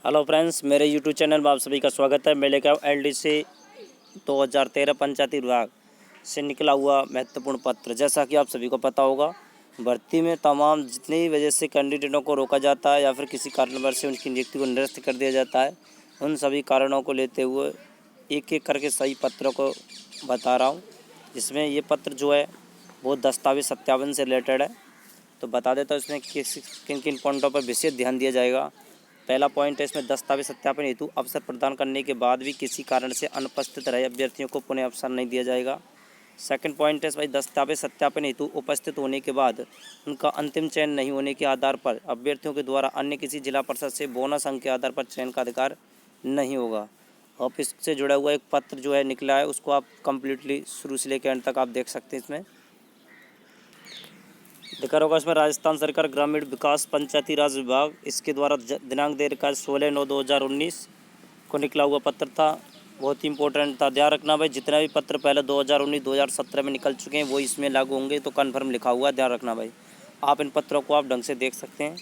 Hello friends, मेरे YouTube channel में आप सभी का स्वागत है। मैं लेकर आऊँ LDC 2013 पंचायती विभाग से निकला हुआ महत्वपूर्ण पत्र। जैसा कि आप सभी को पता होगा, भर्ती में तमाम जितनी वजह से कैंडिडेटों को रोका जाता है या फिर किसी कारणवश से उनकी नियुक्ति को निरस्त कर दिया जाता है, उन सभी कारणों को लेते हुए एक एक करके सही पत्रों को बता रहा हूँ। इसमें ये पत्र जो है वो दस्तावेज सत्यापन से रिलेटेड है। तो बता देता हूँ इसमें किन किन पॉइंटों पर विशेष ध्यान दिया जाएगा। पहला पॉइंट है इसमें दस्तावेज सत्यापन हेतु अवसर प्रदान करने के बाद भी किसी कारण से अनुपस्थित रहे अभ्यर्थियों को पुनः अवसर नहीं दिया जाएगा। सेकंड पॉइंट है भाई दस्तावेज सत्यापन हेतु उपस्थित होने के बाद उनका अंतिम चयन नहीं होने के आधार पर अभ्यर्थियों के द्वारा अन्य किसी जिला परिषद से बोनस अंक के आधार पर चयन का अधिकार नहीं होगा। और इससे जुड़ा हुआ एक पत्र जो है निकला है, उसको आप कंप्लीटली शुरू से लेकर एंड तक आप देख सकते हैं। इसमें देखा होगा, इसमें राजस्थान सरकार ग्रामीण विकास पंचायती राज विभाग इसके द्वारा दिनांक दे रखा 16/9/2019 को निकला हुआ पत्र था। बहुत ही इंपॉर्टेंट था। ध्यान रखना भाई, जितने भी पत्र पहले 2019 2017 में निकल चुके हैं वो इसमें लागू होंगे। तो कन्फर्म लिखा हुआ है, ध्यान रखना भाई। आप इन पत्रों को आप ढंग से देख सकते हैं।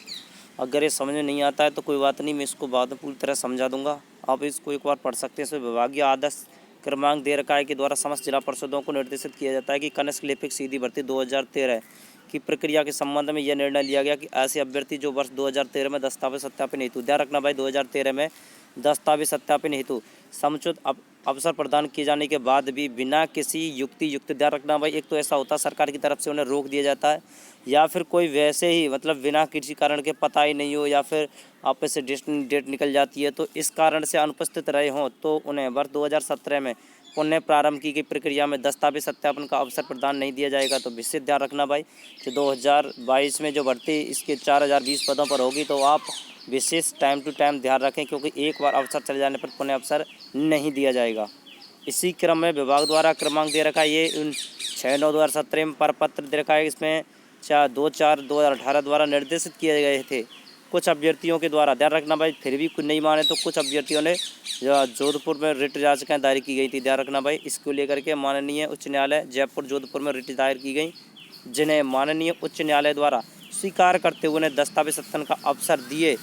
अगर ये समझ में नहीं आता है तो कोई बात नहीं, मैं इसको बाद में पूरी तरह समझा दूंगा। आप इसको एक बार पढ़ सकते हैं। इसमें विभागीय आदेश क्रमांक दे रखा है के द्वारा समस्त जिला परिषदों को निर्देशित किया जाता है कि कनिष्ठ लिपिक सीधी भर्ती 2013 की प्रक्रिया के संबंध में यह निर्णय लिया गया कि ऐसे अभ्यर्थी जो वर्ष 2013 में दस्तावेज सत्यापन हेतु, ध्यान रखना भाई, 2013 में दस्तावेज सत्यापन हेतु समुचित अवसर प्रदान किए जाने के बाद भी बिना किसी युक्त, ध्यान रखना भाई, एक तो ऐसा होता है सरकार की तरफ से उन्हें रोक दिया जाता है, या फिर कोई वैसे ही मतलब बिना किसी कारण के पता ही नहीं हो, या फिर आप से डेट निकल जाती है, तो इस कारण से अनुपस्थित रहे हों तो उन्हें वर्ष 2017 में पुनः प्रारंभ की गई प्रक्रिया में दस्तावेज सत्यापन का अवसर प्रदान नहीं दिया जाएगा। तो विशेष ध्यान रखना भाई कि 2022 में जो भर्ती इसके 4020 पदों पर होगी, तो आप विशेष टाइम टू टाइम ध्यान रखें, क्योंकि एक बार अवसर चले जाने पर पुनः अवसर नहीं दिया जाएगा। इसी क्रम में विभाग द्वारा क्रमांक दे रखा है, ये 6/9/2017 में पर पत्र दे रखा है। इसमें 2/4/2018 द्वारा निर्देशित किए गए थे कुछ अभ्यर्थियों के द्वारा, ध्यान रखना भाई, फिर भी कुछ नहीं माने तो कुछ अभ्यर्थियों ने जोधपुर में रिट याचिकाएं दायर की गई थी। ध्यान रखना भाई, इसको लेकर के माननीय उच्च न्यायालय जयपुर जोधपुर में रिट दायर की गई, जिन्हें माननीय उच्च न्यायालय द्वारा स्वीकार करते हुए उन्हें दस्तावेज सत्यापन का अवसर दिए।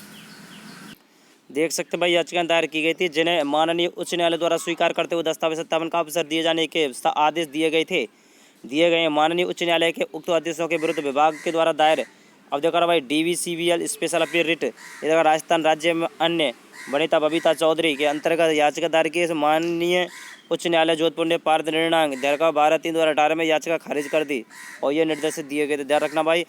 देख सकते भाई, याचिकाएं दायर की गई थी जिन्हें माननीय उच्च न्यायालय द्वारा स्वीकार करते हुए दस्तावेज सत्यापन का अवसर दिए जाने के आदेश दिए गए। माननीय उच्च न्यायालय के उक्त आदेशों के विरुद्ध विभाग के द्वारा दायर, अब देखो भाई, DVCBL स्पेशल अपील रिट इधर राजस्थान राज्य में अन्य वनिता बबीता चौधरी के अंतर्गत याचिका दायर की। माननीय उच्च न्यायालय जोधपुर ने पारित निर्णांक 12/3/2018 में याचिका खारिज कर दी और ये निर्देशित दिए गए थे। ध्यान रखना भाई,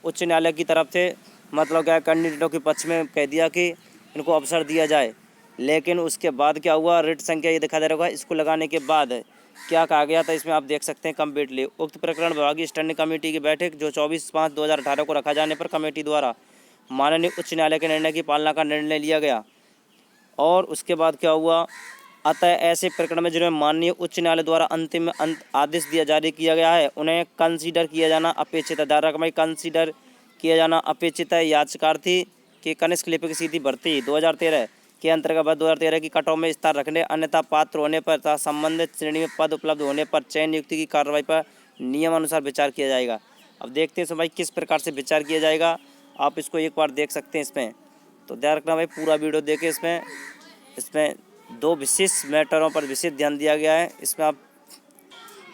उच्च न्यायालय की तरफ से मतलब क्या कैंडिडेटों के पक्ष में कह दिया कि इनको अवसर दिया जाए, लेकिन उसके बाद क्या हुआ, रिट संख्या ये दिखा दे रहा है, इसको लगाने के बाद क्या कहा गया था इसमें आप देख सकते हैं कम्प्लीटली। उक्त प्रकरण विभागीय स्टैंडिंग कमेटी की बैठक जो 24/5/2018 को रखा जाने पर कमेटी द्वारा माननीय उच्च न्यायालय के निर्णय की पालना का निर्णय लिया गया। और उसके बाद क्या हुआ, अतः ऐसे प्रकरण में जिन्हें माननीय उच्च न्यायालय द्वारा अंतिम आदेश जारी किया गया है उन्हें कंसीडर किया जाना अपेक्षित है। ध्यान रखना, कंसीडर किया जाना अपेक्षित है। याचिकार्थी के कनिष्ठ लिपिक सीधी भर्ती 2013 के अंतर्गत 2013 की कटऑफ में स्थान रखने, अन्यथा पात्र होने पर तथा संबंधित श्रेणी में पद उपलब्ध होने पर चयन नियुक्ति की कार्रवाई पर नियमानुसार विचार किया जाएगा। अब देखते हैं भाई किस प्रकार से विचार किया जाएगा, आप इसको एक बार देख सकते हैं इसमें। तो ध्यान रखना भाई, पूरा वीडियो देखें। इसमें दो विशेष मैटरों पर विशेष ध्यान दिया गया है। इसमें आप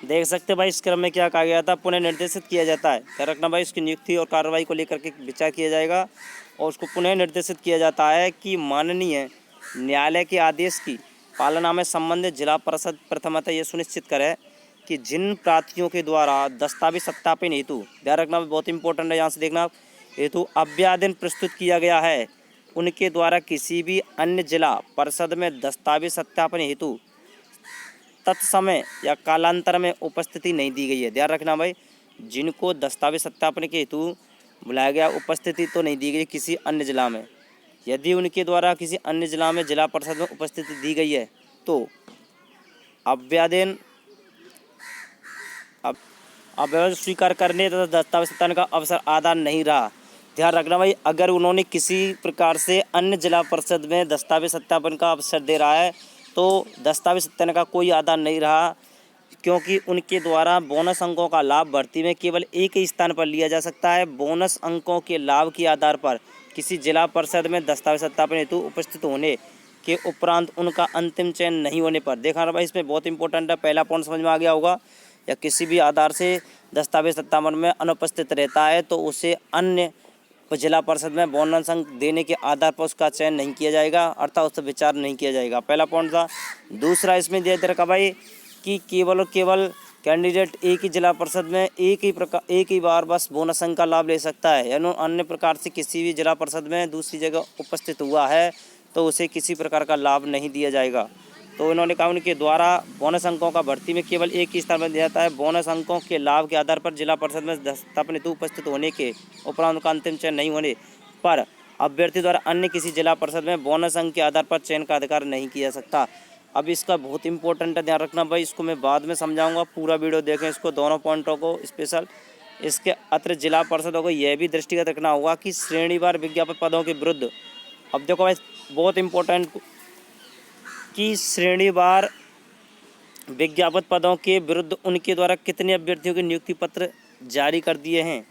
देख सकते हैं भाई, इस क्रम में क्या कहा गया था, पुनः निर्देशित किया जाता है। ध्यान रखना भाई, इसकी नियुक्ति और कार्रवाई को लेकर के विचार किया जाएगा और उसको पुनः निर्देशित किया जाता है कि माननीय न्यायालय के आदेश की पालना में संबंधित जिला परिषद प्रथमतः ये सुनिश्चित करे कि जिन प्रार्थियों के द्वारा दस्तावेज सत्यापन हेतु, ध्यान रखना बहुत इंपॉर्टेंट है, यहाँ से देखना, हेतु अभ्यावेदन प्रस्तुत किया गया है, उनके द्वारा किसी भी अन्य जिला परिषद में दस्तावेज सत्यापन हेतु तत्समय या कालांतर में उपस्थिति नहीं दी गई है। ध्यान रखना भाई, जिनको दस्तावेज सत्यापन के हेतु बुलाया गया उपस्थिति तो नहीं दी गई किसी अन्य जिला में, यदि उनके द्वारा किसी अन्य जिला में जिला परिषद में उपस्थिति दी गई है तो अभ्यावेदन स्वीकार करने तथा दस्तावेज सत्यापन का अवसर आधा नहीं रहा। ध्यान रखना भाई, अगर उन्होंने किसी प्रकार से अन्य जिला परिषद में दस्तावेज सत्यापन का अवसर दे रहा है तो दस्तावेज सत्यापन का कोई आधार नहीं रहा, क्योंकि उनके द्वारा बोनस अंकों का लाभ भर्ती में केवल एक ही स्थान पर लिया जा सकता है। बोनस अंकों के लाभ के आधार पर किसी जिला परिषद में दस्तावेज सत्यापन हेतु उपस्थित होने के उपरांत उनका अंतिम चयन नहीं होने पर, देखा ना भाई, इसमें बहुत इंपॉर्टेंट है, पहला पॉइंट समझ में आ गया होगा। या किसी भी आधार से दस्तावेज सत्यापन में अनुपस्थित रहता है तो उसे अन्य जिला परिषद में बोनस अंक देने के आधार पर उसका चयन नहीं किया जाएगा, अर्थात उस पर विचार नहीं किया जाएगा। पहला पॉइंट था। दूसरा इसमें दे रखा भाई कि केवल और केवल कैंडिडेट एक ही जिला परिषद में एक ही बार बस बोनस अंक का लाभ ले सकता है, यानी अन्य प्रकार से किसी भी जिला परिषद में दूसरी जगह उपस्थित हुआ है तो उसे किसी प्रकार का लाभ नहीं दिया जाएगा। तो इन्होंने कहा उनके द्वारा बोनस अंकों का भर्ती में केवल एक ही स्थान पर दिया जाता है। बोनस अंकों के लाभ के आधार पर जिला परिषद में दस्तावेज हेतु उपस्थित होने के उपरांत उनका अंतिम चयन नहीं होने पर अभ्यर्थी द्वारा अन्य किसी जिला परिषद में बोनस अंक के आधार पर चयन का अधिकार नहीं किया जा सकता। अब इसका बहुत इंपॉर्टेंट है, ध्यान रखना भाई, इसको मैं बाद में समझाऊंगा, पूरा वीडियो देखें इसको, दोनों पॉइंटों को स्पेशल। इसके अतिरिक्त जिला परिषदों को यह भी दृष्टिगत रखना होगा कि श्रेणीवार विज्ञापन पदों के विरुद्ध, अब देखो भाई बहुत इंपॉर्टेंट, कि श्रेणीवार विज्ञापन पदों के विरुद्ध उनके द्वारा कितने अभ्यर्थियों के नियुक्ति पत्र जारी कर दिए हैं।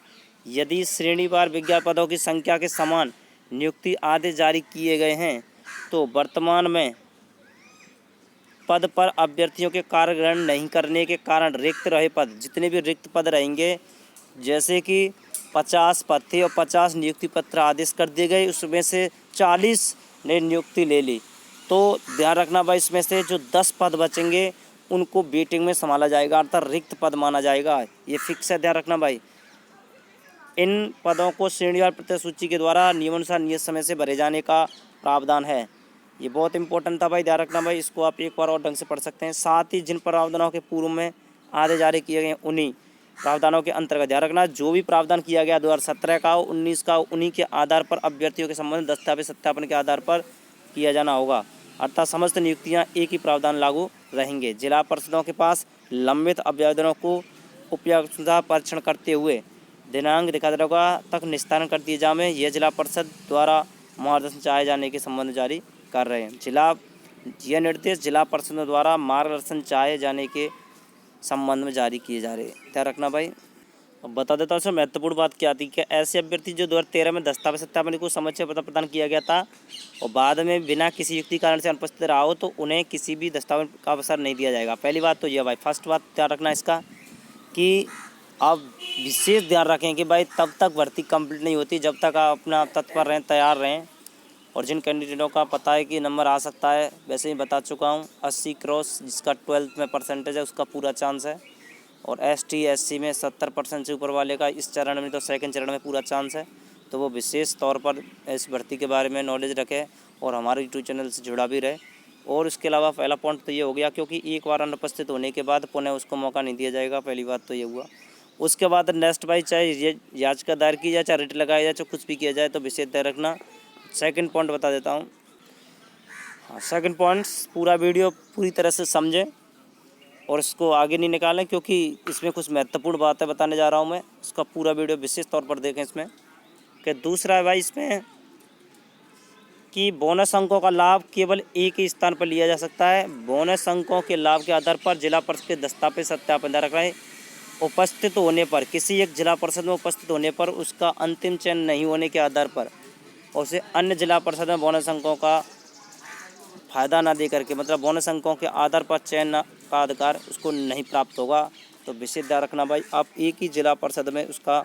यदि श्रेणीवार विज्ञापन पदों की संख्या के समान नियुक्ति आदेश जारी किए गए हैं तो वर्तमान में पद पर अभ्यर्थियों के कार्य ग्रहण नहीं करने के कारण रिक्त रहे पद, जितने भी रिक्त पद रहेंगे, जैसे कि 50 पद थे और 50 नियुक्ति पत्र आदेश कर दिए गए, उसमें से 40 ने नियुक्ति ले ली, तो ध्यान रखना भाई इसमें से जो 10 पद बचेंगे उनको वेटिंग में संभाला जाएगा, अर्थात रिक्त पद माना जाएगा। ये फिक्स है, ध्यान रखना भाई। इन पदों को श्रेणीवार प्रत्यय सूची के द्वारा नियमानुसार नियत समय से भरे जाने का प्रावधान है। ये बहुत इंपॉर्टेंट था भाई, ध्यान रखना भाई, इसको आप एक बार और ढंग से पढ़ सकते हैं। साथ ही जिन प्रावधानों के पूर्व में आदेश जारी किए गए उन्हीं प्रावधानों के अंतर्गत, ध्यान रखना, जो भी प्रावधान किया गया 2017 का 19 का, उन्हीं के आधार पर अभ्यर्थियों के संबंध दस्तावेज सत्यापन के आधार पर किया जाना होगा, अर्थात समस्त नियुक्तियां एक ही प्रावधान लागू रहेंगे। जिला परिषदों के पास लंबित आवेदनों को उपयोगिता परीक्षण करते हुए दिनांक दिखाएगा तक निस्तारण कर दिए जाए, यह जिला परिषद द्वारा मार्गदर्शन चाहे जाने के संबंध जारी कर रहे हैं। यह निर्देश जिला परिषद द्वारा मार्गदर्शन चाहे जाने के संबंध में जारी किए जा रहे हैं, ध्यान रखना भाई। अब बता देता हूँ इसमें महत्वपूर्ण बात क्या थी कि ऐसे अभ्यर्थी जो 2013 में दस्तावेज सत्यापन को समय पता प्रदान किया गया था और बाद में बिना किसी युक्ति कारण से अनुपस्थित रहा हो तो उन्हें किसी भी दस्तावेज का अवसर नहीं दिया जाएगा। पहली बात तो यह भाई, फर्स्ट बात ध्यान रखना इसका कि आप विशेष ध्यान रखें कि भाई तब तक भर्ती कंप्लीट नहीं होती जब तक आप अपना तत्पर रहें, तैयार रहें। और जिन कैंडिडेटों का पता है कि नंबर आ सकता है, वैसे ही बता चुका हूँ, 80 क्रॉस जिसका 12th में परसेंटेज है उसका पूरा चांस है, और ST SC में 70% से ऊपर वाले का इस चरण में तो सेकंड चरण में पूरा चांस है। तो वो विशेष तौर पर इस भर्ती के बारे में नॉलेज रखे और हमारे यूट्यूब चैनल से जुड़ा भी रहे। और इसके अलावा पहला पॉइंट तो ये हो गया, क्योंकि एक बार अनुपस्थित होने के बाद पुनः उसको मौका नहीं दिया जाएगा, पहली बात तो ये हुआ। उसके बाद नेक्स्ट भाई, चाहे ये याचिका दायर की जाए, चाहे रिट लगाया जाए, चाहे कुछ भी किया जाए, तो विशेष ध्यान रखना। सेकंड पॉइंट बता देता हूँ, हाँ सेकंड पॉइंट, पूरा वीडियो पूरी तरह से समझें और इसको आगे नहीं निकालें, क्योंकि इसमें कुछ महत्वपूर्ण बातें बताने जा रहा हूँ मैं, उसका पूरा वीडियो विशेष तौर पर देखें इसमें। कि दूसरा है भाई इसमें कि बोनस अंकों का लाभ केवल एक ही स्थान पर लिया जा सकता है। बोनस अंकों के लाभ के आधार पर जिला परिषद के दस्तावेज सत्यापन रख रहे उपस्थित होने पर, किसी एक जिला परिषद में उपस्थित होने पर उसका अंतिम चयन नहीं होने के आधार पर उसे अन्य जिला परिषद में बोनस अंकों का फ़ायदा ना दे करके, मतलब बोनस अंकों के आधार पर चयन का अधिकार उसको नहीं प्राप्त होगा। तो विशेष ध्यान रखना भाई, आप एक ही जिला परिषद में उसका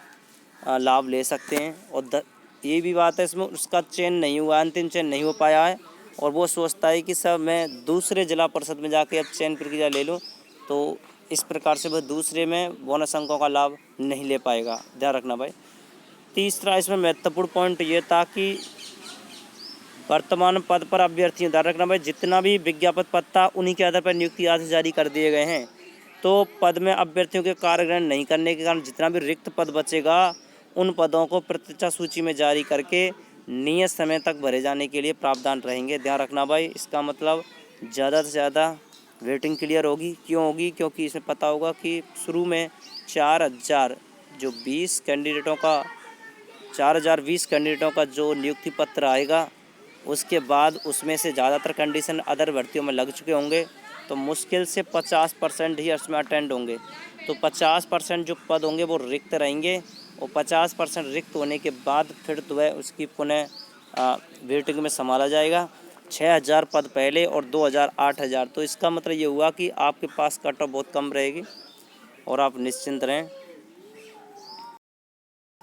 लाभ ले सकते हैं। और ये भी बात है इसमें, उसका चयन नहीं हुआ, अंतिम चयन नहीं हो पाया है और वो सोचता है कि सर मैं दूसरे जिला परिषद में जाके अब चयन प्रक्रिया ले लूँ, तो इस प्रकार से वह दूसरे में बोनस अंकों का लाभ नहीं ले पाएगा, ध्यान रखना भाई। तीसरा इसमें महत्वपूर्ण पॉइंट ये था कि वर्तमान पद पर अभ्यर्थियों, ध्यान रखना भाई, जितना भी विज्ञापन पद था उन्हीं के आधार पर नियुक्ति आदेश जारी कर दिए गए हैं। तो पद में अभ्यर्थियों के कार्य ग्रहण नहीं करने के कारण जितना भी रिक्त पद बचेगा उन पदों को प्रतीक्षा सूची में जारी करके नियत समय तक भरे जाने के लिए प्रावधान रहेंगे, ध्यान रखना भाई। इसका मतलब ज़्यादा से ज़्यादा वेटिंग क्लियर होगी। क्यों होगी? क्योंकि इसमें पता होगा कि शुरू में 4020 कैंडिडेटों का 4020 कैंडिडेटों का जो नियुक्ति पत्र आएगा, उसके बाद उसमें से ज़्यादातर कंडीशन अदर भर्तियों में लग चुके होंगे, तो मुश्किल से 50% ही इसमें अटेंड होंगे। तो 50% जो पद होंगे वो रिक्त रहेंगे और 50% रिक्त होने के बाद फिर तो वह उसकी पुनः वेटिंग में संभाला जाएगा। 6000 पद पहले और 2000 8000। तो इसका मतलब ये हुआ कि आपके पास कट ऑफ बहुत कम रहेगी और आप निश्चिंत रहें।